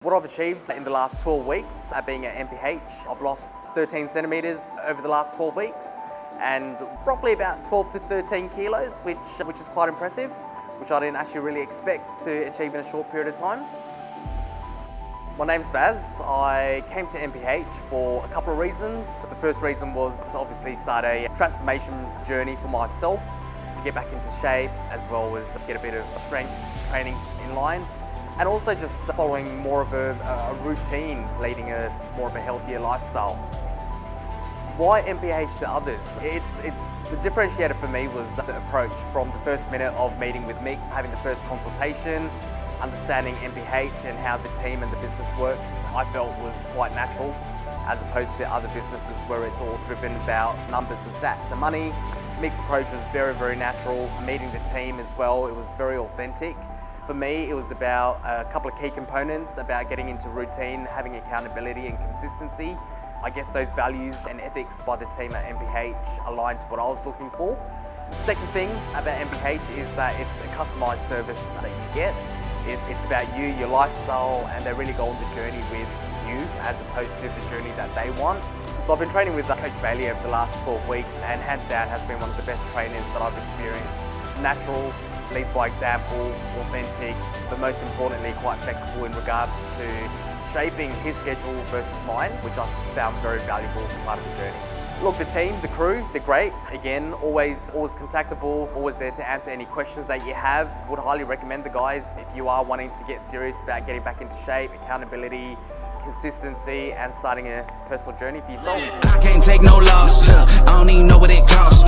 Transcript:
What I've achieved in the last 12 weeks at being at MPH, I've lost 13 centimeters over the last 12 weeks and roughly about 12 to 13 kilos, which is quite impressive, which I didn't actually really expect to achieve in a short period of time. My name's Baz. I came to MPH for a couple of reasons. The first reason was to obviously start a transformation journey for myself, to get back into shape, as well as to get a bit of strength training in line, and also just following more of a routine, leading more of a healthier lifestyle. Why MPH to others? The differentiator for me was the approach from the first minute of meeting with Mick, having the first consultation, understanding MPH and how the team and the business works. I felt was quite natural, as opposed to other businesses where it's all driven about numbers and stats and money. Mick's approach was very, very natural. Meeting the team as well, it was very authentic. For me, it was about a couple of key components, about getting into routine, having accountability and consistency. I guess those values and ethics by the team at MPH aligned to what I was looking for. The second thing about MPH is that it's a customized service that you get. It's about you, your lifestyle, and they really go on the journey with you as opposed to the journey that they want. So I've been training with Coach Bailey over the last 12 weeks, and hands down has been one of the best trainers that I've experienced. Natural, leads by example, authentic, but most importantly quite flexible in regards to shaping his schedule versus mine, which I found very valuable as part of the journey. Look, the team, the crew, they're great. Again, always contactable, always there to answer any questions that you have. Would highly recommend the guys if you are wanting to get serious about getting back into shape, accountability, consistency, and starting a personal journey for yourself. I can't take no loss. I don't even know what it costs.